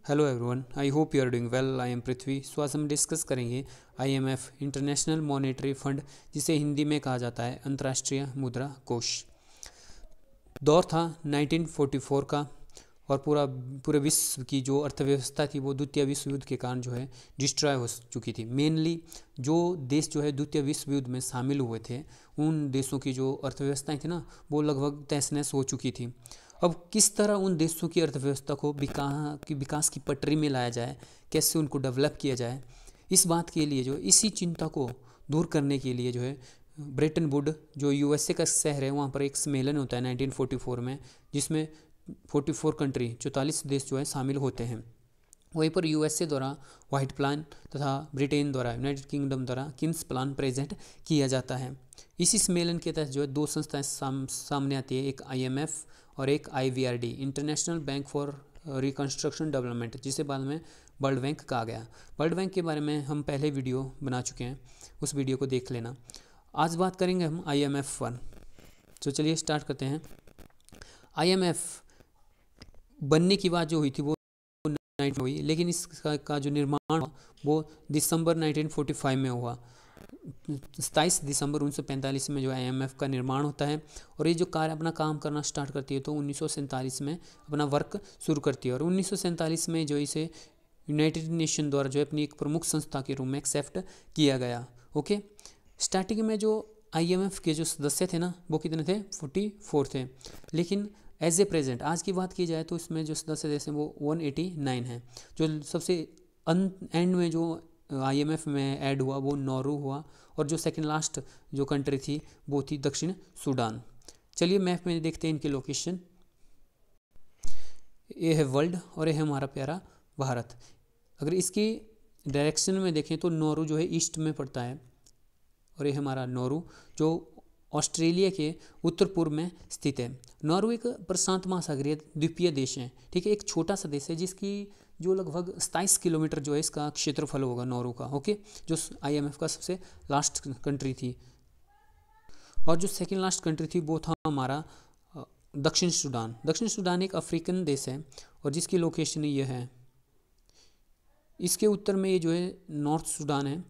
Hello everyone, I hope you are doing well. I am Prithvi. So आज हम discuss करेंगे IMF international monetary fund, जिसे हिंदी में कहा जाता है अंतर्राष्ट्रीय मुद्रा कोष। दौर था 1944 का और पूरे विश्व की जो अर्थव्यवस्था थी वो द्वितीय विश्व युद्ध के कारण जो है डिस्ट्रॉय हो चुकी थी। मेनली जो देश जो है द्वितीय विश्व युद्ध में शामिल हुए थे उन देशों की जो अर्थव्यवस्थाएं थी ना वो लगभग तहस नहस हो चुकी थी। अब किस तरह उन देशों की अर्थव्यवस्था को विकास की पटरी में लाया जाए, कैसे उनको डेवलप किया जाए, इस बात के लिए जो इसी चिंता को दूर करने के लिए जो है ब्रेटन वुड जो यूएसए का शहर है वहाँ पर एक सम्मेलन होता है 1944 में, जिसमें 44 कंट्री 44 देश जो है शामिल होते हैं। वहीं पर यूएसए द्वारा व्हाइट प्लान तथा ब्रिटेन द्वारा यूनाइटेड किंगडम द्वारा किंग्स प्लान प्रेजेंट किया जाता है। इसी सम्मेलन के तहत जो है दो संस्थाएं सामने आती है, एक आईएमएफ और एक IBRD, international bank for reconstruction development, जिसे बाद में वर्ल्ड बैंक कहा गया। वर्ल्ड बैंक के बारे में हम पहले वीडियो बना चुके हैं, उस वीडियो को देख लेना। आज बात करेंगे हम आईएमएफ पर। तो चलिए स्टार्ट करते हैं। आईएमएफ बनने की बात जो हुई थी वो 19 हुई, लेकिन इसका जो निर्माण हुआ वो दिसंबर 1945 में हुआ। 27 दिसंबर 1945 में जो आईएमएफ का निर्माण होता है और ये जो कार्य अपना काम करना स्टार्ट करती है तो 1947 में अपना वर्क शुरू करती है और 1947 में जो इसे यूनाइटेड नेशन द्वारा जो है अपनी एक प्रमुख संस्था के रूप में एक्सेप्ट किया गया। ओके, स्टार्टिंग में जो आईएमएफ के जो सदस्य थे ना वो कितने थे? 44 थे, लेकिन एज ए प्रेजेंट आज की बात की जाए तो इसमें जो सदस्य देश हैं वो 189 हैं। जो सबसे एंड में जो आईएमएफ में ऐड हुआ वो नॉर्वे हुआ और जो सेकंड लास्ट जो कंट्री थी वो थी दक्षिण सूडान। चलिए मैप में देखते हैं इनकी लोकेशन। ये है वर्ल्ड और ये है हमारा प्यारा भारत। अगर इसकी डायरेक्शन में देखें तो नॉर्वे जो है ईस्ट में पड़ता है और ये हमारा नॉर्वे जो ऑस्ट्रेलिया के उत्तर पूर्व में स्थित है। नॉर्वे एक प्रशांत महासागरीय द्वीपीय देश है, ठीक है, एक छोटा सा देश है जिसकी जो लगभग 27 किलोमीटर जो है इसका क्षेत्रफल होगा नॉर्वे का। ओके, जो आईएमएफ का सबसे लास्ट कंट्री थी और जो सेकंड लास्ट कंट्री थी वो था हमारा दक्षिण सूडान। दक्षिण सूडान एक अफ्रीकन देश है और जिसकी लोकेशन ये है। इसके उत्तर में ये जो है नॉर्थ सूडान है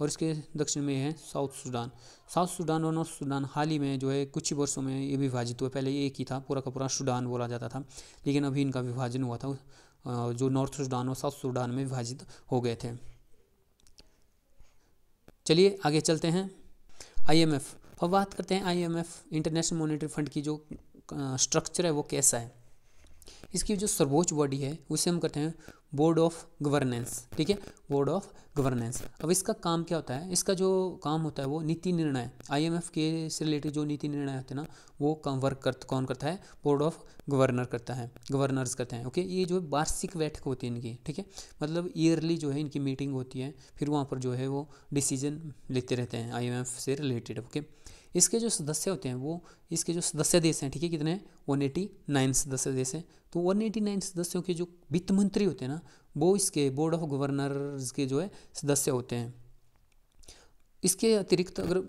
और इसके दक्षिण में है साउथ सूडान। साउथ सूडान और नॉर्थ सूडान हाल ही में जो है कुछ ही वर्षों में ये विभाजित हुए। पहले ये एक ही था, पूरा का पूरा सूडान बोला जाता था, लेकिन अभी इनका विभाजन हुआ था, जो नॉर्थ सूडान और साउथ सूडान में विभाजित हो गए थे। चलिए आगे चलते हैं। आईएमएफ, अब बात करते हैं आईएमएफ इंटरनेशनल मॉनेटरी फंड की जो स्ट्रक्चर है वो कैसा है। इसकी जो सर्वोच्च बॉडी है उसे हम कहते हैं बोर्ड ऑफ गवर्नेंस, ठीक है, बोर्ड ऑफ गवर्नेंस। अब इसका काम क्या होता है? इसका जो काम होता है वो नीति निर्णय, आईएमएफ के से रिलेटेड जो नीति निर्णय होते हैं ना वो कौन करता है? बोर्ड ऑफ गवर्नर करता है, गवर्नर्स करते हैं। ओके, ये जो वार्षिक बैठक होती है इनकी, ठीक है, मतलब ईयरली जो है इनकी मीटिंग होती है, फिर वहाँ पर जो है वो डिसीजन लेते रहते हैं आईएमएफ से रिलेटेड। ओके, इसके जो सदस्य होते हैं वो इसके जो सदस्य देश हैं, ठीक है, कितने हैं? 189 सदस्य देश हैं। तो 189 सदस्यों के जो वित्त मंत्री होते हैं ना वो इसके बोर्ड ऑफ गवर्नर्स के जो है सदस्य होते हैं। इसके अतिरिक्त अगर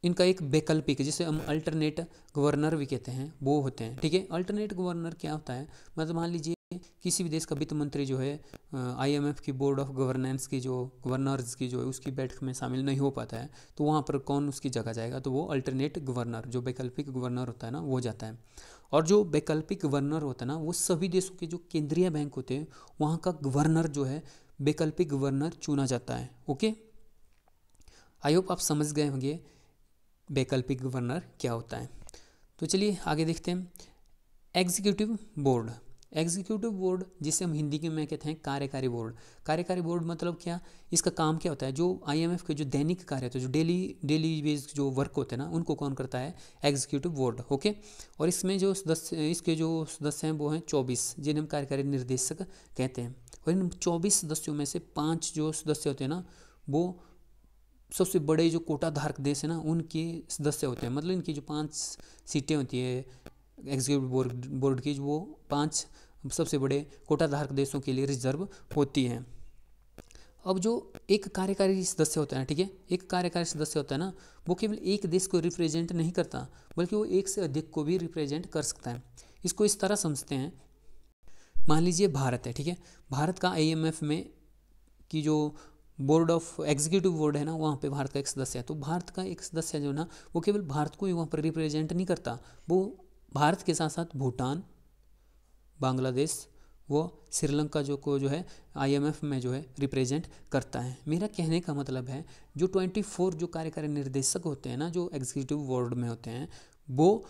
इनका एक वैकल्पिक, जिसे हम अल्टरनेट गवर्नर भी कहते हैं, वो होते हैं, ठीक है। अल्टरनेट गवर्नर क्या होता है? मतलब मान लीजिए किसी भी देश का वित्त मंत्री जो है आईएमएफ की बोर्ड ऑफ गवर्नेंस की जो गवर्नर्स की जो है उसकी बैठक में शामिल नहीं हो पाता है तो वहाँ पर कौन उसकी जगह जाएगा? तो वो अल्टरनेट गवर्नर, जो वैकल्पिक गवर्नर होता है ना, वो जाता है। और जो वैकल्पिक गवर्नर होता है ना वो सभी देशों के जो केंद्रीय बैंक होते हैं वहाँ का गवर्नर जो है वैकल्पिक गवर्नर चुना जाता है। ओके, आई होप आप समझ गए होंगे वैकल्पिक गवर्नर क्या होता है। तो चलिए आगे देखते हैं। एग्जीक्यूटिव बोर्ड, एग्जीक्यूटिव बोर्ड जिसे हम हिंदी में कहते हैं कार्यकारी बोर्ड। कार्यकारी बोर्ड मतलब क्या? इसका काम क्या होता है? जो आईएमएफ के जो दैनिक कार्य होते हैं, जो डेली बेस्ड जो वर्क होते हैं ना उनको कौन करता है? Executive board. ओके, और इसमें जो सदस्य, इसके जो सदस्य हैं वो हैं 24, जिन्हें हम कार्यकारी निर्देशक कहते हैं। और इन 24 सदस्यों में से 5 जो सदस्य होते हैं ना वो सबसे बड़े जो कोटा धारक देश है ना उनके सदस्य होते हैं। मतलब इनकी जो 5 सीटें होती है एग्जीक्यूटिव बोर्ड की, वो 5 सबसे बड़े कोटा धारक देशों के लिए रिजर्व होती हैं। अब जो एक कार्यकारी सदस्य होता है, ठीक है, एक कार्यकारी सदस्य होता है ना वो केवल एक देश को रिप्रेजेंट नहीं करता बल्कि वो एक से अधिक को भी रिप्रेजेंट कर सकता है। इसको इस तरह समझते हैं मान लीजिए भारत है, ठीक है, भारत का आईएमएफ में की जो बोर्ड ऑफ एग्जीक्यूटिव बोर्ड है ना, वहाँ पे भारत का एक सदस्य है। तो भारत का एक सदस्य जो ना, वो केवल भारत को ही वहाँ पर रिप्रेजेंट नहीं करता, वो भारत के साथ साथ भूटान, बांग्लादेश, वो श्रीलंका जो है आईएमएफ में जो है रिप्रेजेंट करता है। मेरा कहने का मतलब है जो 24 जो कार्यकारी निर्देशक होते हैं ना, जो एग्जीक्यूटिव बोर्ड में होते हैं, वो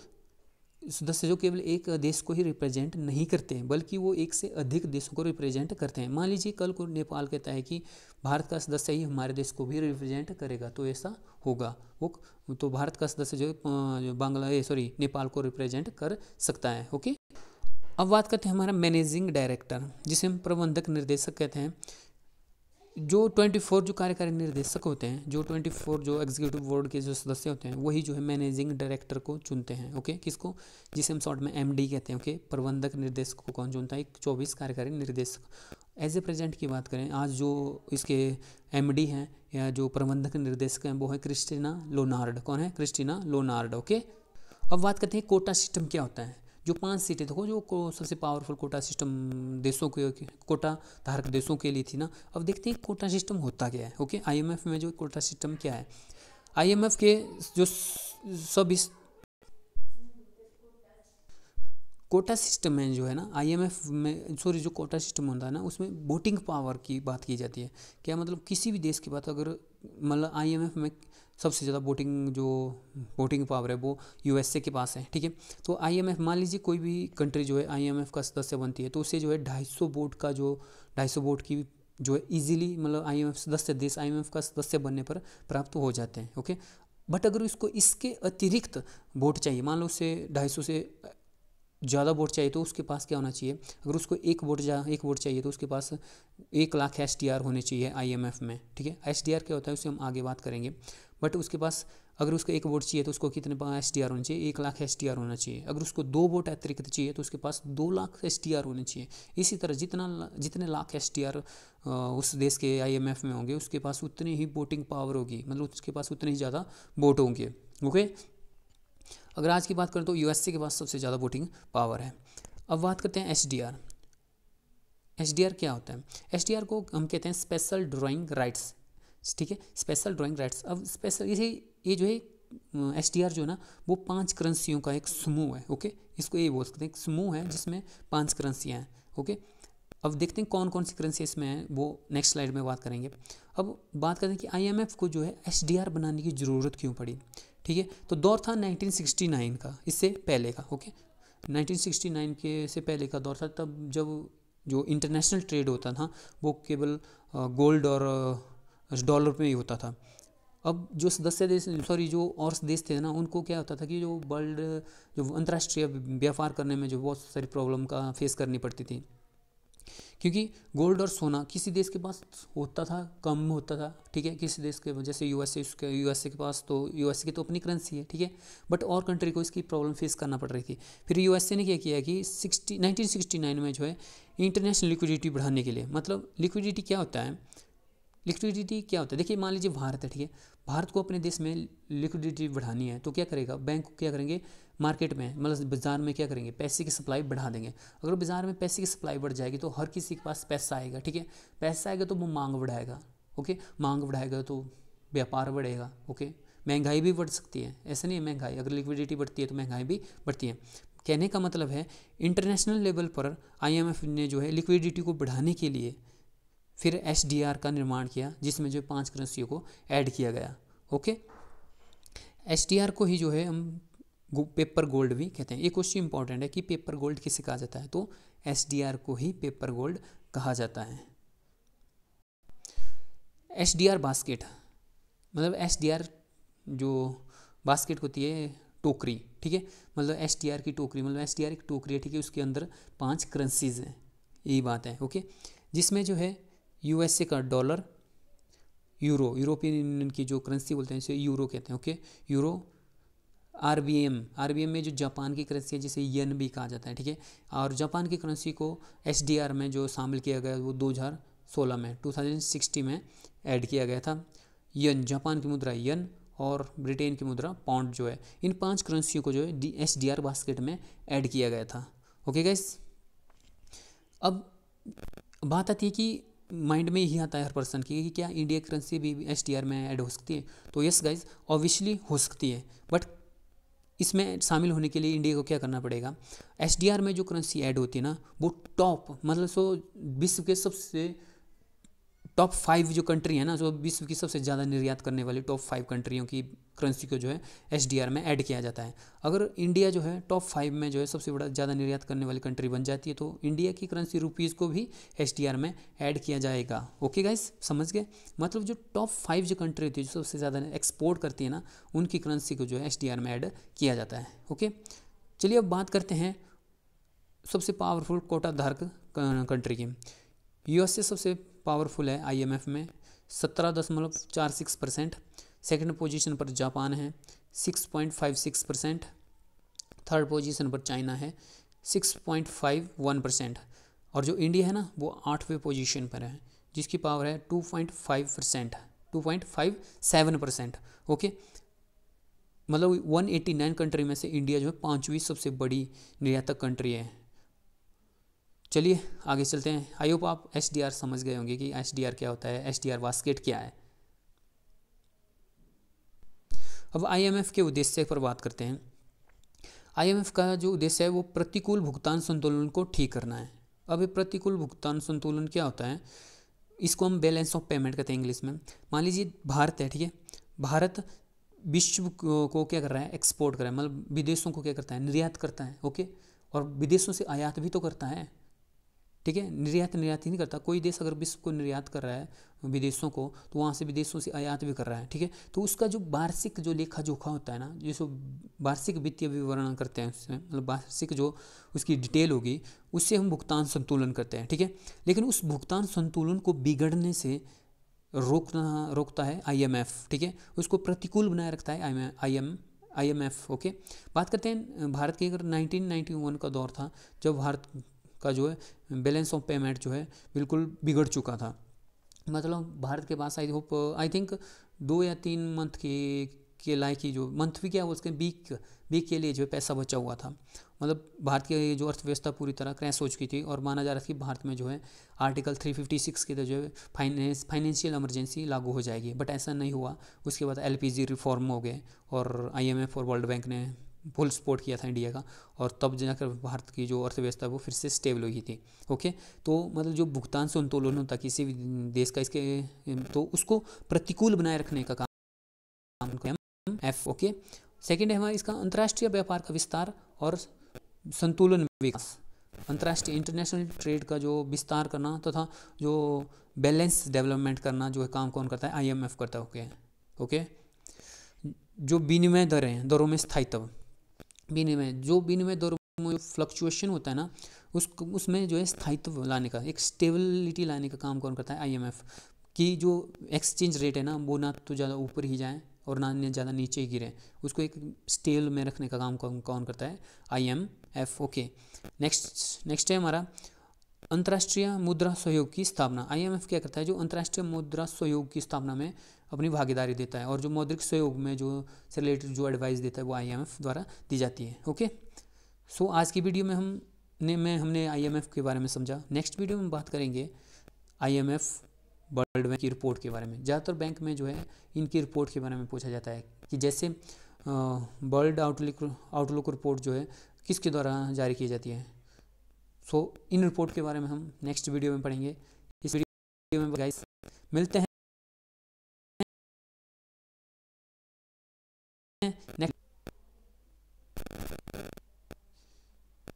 सदस्य जो केवल एक देश को ही रिप्रेजेंट नहीं करते हैं, बल्कि वो एक से अधिक देशों को रिप्रेजेंट करते हैं। मान लीजिए कल को नेपाल कहता है कि भारत का सदस्य ही हमारे देश को भी रिप्रेजेंट करेगा, तो ऐसा होगा। वो तो भारत का सदस्य जो नेपाल को रिप्रेजेंट कर सकता है। ओके, अब बात करते हैं हमारा मैनेजिंग डायरेक्टर, जिसे हम प्रबंधक निर्देशक कहते हैं। जो 24 जो कार्यकारी निर्देशक होते हैं, जो 24 जो एग्जीक्यूटिव बोर्ड के जो सदस्य होते हैं, वही जो है मैनेजिंग डायरेक्टर को चुनते हैं। ओके, किसको, जिसे हम शॉर्ट में एमडी कहते हैं। ओके, प्रबंधक निर्देशक को कौन चुनता है? 24 कार्यकारी निर्देशक। एज ए प्रेजेंट की बात करें, आज जो इसके एमडी हैं या जो प्रबंधक निर्देशक हैं, वो है क्रिस्टीना लोनार्ड। कौन है? क्रिस्टीना लोनार्ड। ओके, अब बात करते हैं कोटा सिस्टम क्या होता है। जो 5 सीटें देखो, जो सबसे पावरफुल कोटा सिस्टम देशों के, कोटा धारक देशों के लिए थी ना। अब देखते हैं कोटा सिस्टम होता क्या है। ओके, आईएमएफ में जो कोटा सिस्टम क्या है, आईएमएफ के जो सब इस कोटा सिस्टम में जो है ना, आईएमएफ में जो कोटा सिस्टम होता है ना, उसमें वोटिंग पावर की बात की जाती है। क्या मतलब, किसी भी देश की बात अगर मतलब आईएमएफ में सबसे ज़्यादा वोटिंग पावर है वो यूएसए के पास है। ठीक है, तो आईएमएफ, मान लीजिए कोई भी कंट्री जो है आईएमएफ का सदस्य बनती है, तो उसे जो है 250 वोट की जो है इजीली, मतलब आईएमएफ सदस्य देश आईएमएफ का सदस्य बनने पर प्राप्त हो जाते हैं। ओके, बट अगर उसको इसके अतिरिक्त वोट चाहिए, मान लो उसे 250 से ज़्यादा वोट चाहिए, तो उसके पास क्या होना चाहिए? अगर उसको एक वोट चाहिए तो उसके पास 1 लाख एसडीआर होने चाहिए आईएमएफ में। ठीक है, एसडीआर क्या होता है उसे हम आगे बात करेंगे। बट उसके पास अगर उसको 1 वोट चाहिए तो उसको कितने एसडीआर होने चाहिए? 1 लाख एसडीआर होना चाहिए। अगर उसको 2 वोट अतिरिक्त चाहिए तो उसके पास 2 लाख एसडीआर होने चाहिए। इसी तरह जितने लाख एसडीआर उस देश के आईएमएफ में होंगे, उसके पास उतनी ही वोटिंग पावर होगी, मतलब उसके पास उतने ही ज़्यादा वोट होंगे। ओके, अगर आज की बात करें तो यूएसए के पास सबसे ज़्यादा वोटिंग पावर है। अब बात करते हैं एसडीआर। एसडीआर क्या होता है? एसडीआर को हम कहते हैं स्पेशल ड्राइंग राइट्स। ठीक है, स्पेशल ड्राइंग राइट्स। अब स्पेशल ये जो है एसडीआर जो है ना, वो 5 करेंसियों का एक समूह है। ओके, इसको ये बोल सकते हैं, एक समूह है जिसमें 5 करेंसियाँ हैं। ओके, अब देखते हैं कौन कौन सी करेंसी इसमें है, वो नेक्स्ट स्लाइड में बात करेंगे। अब बात करते हैं कि आईएमएफ को जो है एसडीआर बनाने की ज़रूरत क्यों पड़ी। ठीक है, तो दौर था 1969 का, इससे पहले का। ओके, 1969 के से पहले का दौर था, तब जब जो इंटरनेशनल ट्रेड होता था वो केवल गोल्ड और डॉलर में ही होता था। अब जो सदस्य देश जो और देश थे ना, उनको क्या होता था कि जो अंतर्राष्ट्रीय व्यापार करने में जो बहुत सारी प्रॉब्लम का फेस करनी पड़ती थी, क्योंकि गोल्ड और सोना किसी देश के पास होता था, कम होता था। ठीक है, किसी देश के, जैसे यूएसए के पास, तो यूएसए की तो अपनी करेंसी है। ठीक है, बट और कंट्री को इसकी प्रॉब्लम फेस करना पड़ रही थी। फिर यूएसए ने क्या किया कि 1969 में जो है इंटरनेशनल लिक्विडिटी बढ़ाने के लिए, मतलब लिक्विडिटी क्या होता है, देखिए मान लीजिए भारत है। ठीक है, भारत को अपने देश में लिक्विडिटी बढ़ानी है, तो क्या करेगा? बैंक क्या करेंगे? मार्केट में, मतलब बाजार में क्या करेंगे? पैसे की सप्लाई बढ़ा देंगे। अगर बाजार में पैसे की सप्लाई बढ़ जाएगी तो हर किसी के पास पैसा आएगा। ठीक है, पैसा आएगा तो वो मांग बढ़ाएगा। ओके, मांग बढ़ाएगा तो व्यापार बढ़ेगा। ओके, महंगाई भी बढ़ सकती है, ऐसा नहीं है महंगाई, अगर लिक्विडिटी बढ़ती है तो महंगाई भी बढ़ती है। कहने का मतलब है इंटरनेशनल लेवल पर आईएमएफ ने जो है लिक्विडिटी को बढ़ाने के लिए फिर एसडीआर का निर्माण किया, जिसमें जो 5 करेंसियों को ऐड किया गया। ओके, एसडीआर को ही जो है हम पेपर गोल्ड भी कहते हैं। ये क्वेश्चन इंपॉर्टेंट है कि पेपर गोल्ड किसे कहा जाता है, तो एसडीआर को ही पेपर गोल्ड कहा जाता है। एसडीआर बास्केट, मतलब एसडीआर जो बास्केट होती है, टोकरी। ठीक है, मतलब एसडीआर की टोकरी, मतलब एसडीआर एक टोकरी है। ठीक है, उसके अंदर 5 करेंसीज हैं, यही बात है। ओके, जिसमें जो है यूएसए का डॉलर, यूरोपियन यूनियन की जो करेंसी बोलते हैं इसे यूरो कहते हैं। ओके, यूरो, आरबीएम में जो जापान की करेंसी है जिसे येन भी कहा जाता है। ठीक है, और जापान की करेंसी को एसडीआर में जो शामिल किया गया वो 2016 में ऐड किया गया था। येन, जापान की मुद्रा येन, और ब्रिटेन की मुद्रा पाउंड जो है, इन 5 करेंसियों को जो है एसडीआर बास्केट में ऐड किया गया था। ओके गाइस, अब बात आती है कि माइंड में यही आता है हर पर्सन की कि क्या इंडिया करेंसी भी एसडीआर में ऐड हो सकती है। तो यस गाइज, ऑब्वियसली हो सकती है, बट इसमें शामिल होने के लिए इंडिया को क्या करना पड़ेगा, एसडीआर में जो करेंसी ऐड होती है ना वो टॉप मतलब विश्व के सबसे टॉप 5 जो कंट्री है ना, जो विश्व की सबसे ज़्यादा निर्यात करने वाली टॉप 5 कंट्रियों की करेंसी को जो है एसडीआर में ऐड किया जाता है। अगर इंडिया जो है टॉप 5 में जो है सबसे बड़ा ज़्यादा निर्यात करने वाली कंट्री बन जाती है तो इंडिया की करेंसी रुपीज़ को भी एसडीआर में ऐड किया जाएगा। ओके गाइस, समझ गए? मतलब जो टॉप 5 जो कंट्री होती है जो सबसे ज़्यादा एक्सपोर्ट करती है ना, उनकी करेंसी को जो है एसडीआर में ऐड किया जाता है। ओके, चलिए अब बात करते हैं सबसे पावरफुल कोटा धारक कंट्री की। यूएसए सबसे पावरफुल है आईएमएफ में 17.46%। सेकंड पोजीशन पर जापान है 6.56%। थर्ड पोजीशन पर चाइना है 6.51%। और जो इंडिया है ना वो 8वें पोजीशन पर है जिसकी पावर है 2.5%, 2.57%। ओके, मतलब 189 कंट्री में से इंडिया जो है 5वीं सबसे बड़ी निर्यातक कंट्री है। चलिए आगे चलते हैं। आई होप आप एसडीआर समझ गए होंगे कि एसडीआर क्या होता है, एसडीआर बास्केट क्या है। अब आईएमएफ के उद्देश्य पर बात करते हैं। आईएमएफ का जो उद्देश्य है वो प्रतिकूल भुगतान संतुलन को ठीक करना है। अब ये प्रतिकूल भुगतान संतुलन क्या होता है, इसको हम बैलेंस ऑफ पेमेंट कहते हैं इंग्लिश में। मान लीजिए भारत है, ठीक है, भारत विश्व को क्या कर रहा है, एक्सपोर्ट कर रहा है, मतलब विदेशों को क्या करता है, निर्यात करता है। ओके, और विदेशों से आयात भी तो करता है, ठीक है, निर्यात ही नहीं करता। कोई देश अगर विश्व को निर्यात कर रहा है विदेशों को तो वहाँ से विदेशों से आयात भी कर रहा है, ठीक है। तो उसका जो वार्षिक जो लेखा जोखा होता है ना, जिसको वार्षिक वित्तीय विवरण करते हैं उसमें, मतलब वार्षिक जो उसकी डिटेल होगी उससे हम भुगतान संतुलन करते हैं, ठीक है। लेकिन उस भुगतान संतुलन को बिगड़ने से रोकता है आईएमएफ, ठीक है, उसको प्रतिकूल बनाए रखता है आईएमएफ। ओके, बात करते हैं भारत की। अगर 1991 का दौर था जब भारत का जो है बैलेंस ऑफ पेमेंट जो है बिल्कुल बिगड़ चुका था। मतलब भारत के पास आई थिंक 2 या 3 मंथ के लायक ही, जो मंथ भी क्या उसके वीक के लिए जो है पैसा बचा हुआ था। मतलब भारत की जो अर्थव्यवस्था पूरी तरह क्रैश हो चुकी थी और माना जा रहा था कि भारत में जो है आर्टिकल 356 के जो है फाइनेंशियल इमरजेंसी लागू हो जाएगी, बट ऐसा नहीं हुआ। उसके बाद एलपीजी रिफॉर्म हो गए और आईएमएफ और वर्ल्ड बैंक ने फुल सपोर्ट किया था इंडिया का, और तब जाकर भारत की जो अर्थव्यवस्था वो फिर से स्टेबल हुई थी। ओके, तो मतलब जो भुगतान संतुलन होता किसी भी देश का, इसके तो उसको प्रतिकूल बनाए रखने का काम एफ। ओके, सेकेंड है हमारा इसका अंतर्राष्ट्रीय व्यापार का विस्तार और संतुलन विकास। अंतर्राष्ट्रीय इंटरनेशनल ट्रेड का जो विस्तार करना तथा जो बैलेंस डेवलपमेंट करना जो है काम कौन करता है, आईएमएफ करता है। ओके, जो विनिमय दरों में स्थायित्व, विनिमय दरों में फ्लक्चुएशन होता है ना, उसमें जो है स्थायित्व लाने का, एक स्टेबिलिटी लाने का काम कौन करता है, आईएमएफ। की जो एक्सचेंज रेट है ना वो ना तो ज़्यादा ऊपर ही जाए और ना ज़्यादा नीचे ही गिरे, उसको एक स्टेबल में रखने का काम कौन करता है, आईएमएफ। ओके, नेक्स्ट है हमारा अंतर्राष्ट्रीय मुद्रा सहयोग की स्थापना। आईएमएफ क्या करता है, जो अंतर्राष्ट्रीय मुद्रा सहयोग की स्थापना में अपनी भागीदारी देता है और जो मौद्रिक सहयोग में जो से रिलेटेड जो एडवाइस देता है वो आईएमएफ द्वारा दी जाती है। ओके, सो आज की वीडियो में हमने आईएमएफ के बारे में समझा। नेक्स्ट वीडियो में बात करेंगे आईएमएफ वर्ल्ड बैंक की रिपोर्ट के बारे में। ज़्यादातर बैंक में जो है इनकी रिपोर्ट के बारे में पूछा जाता है कि जैसे वर्ल्ड आउटलुक रिपोर्ट जो है किसके द्वारा जारी की जाती है। सो इन रिपोर्ट के बारे में हम नेक्स्ट वीडियो में पढ़ेंगे। इस वीडियो में गाइस मिलते हैं नेक्स्ट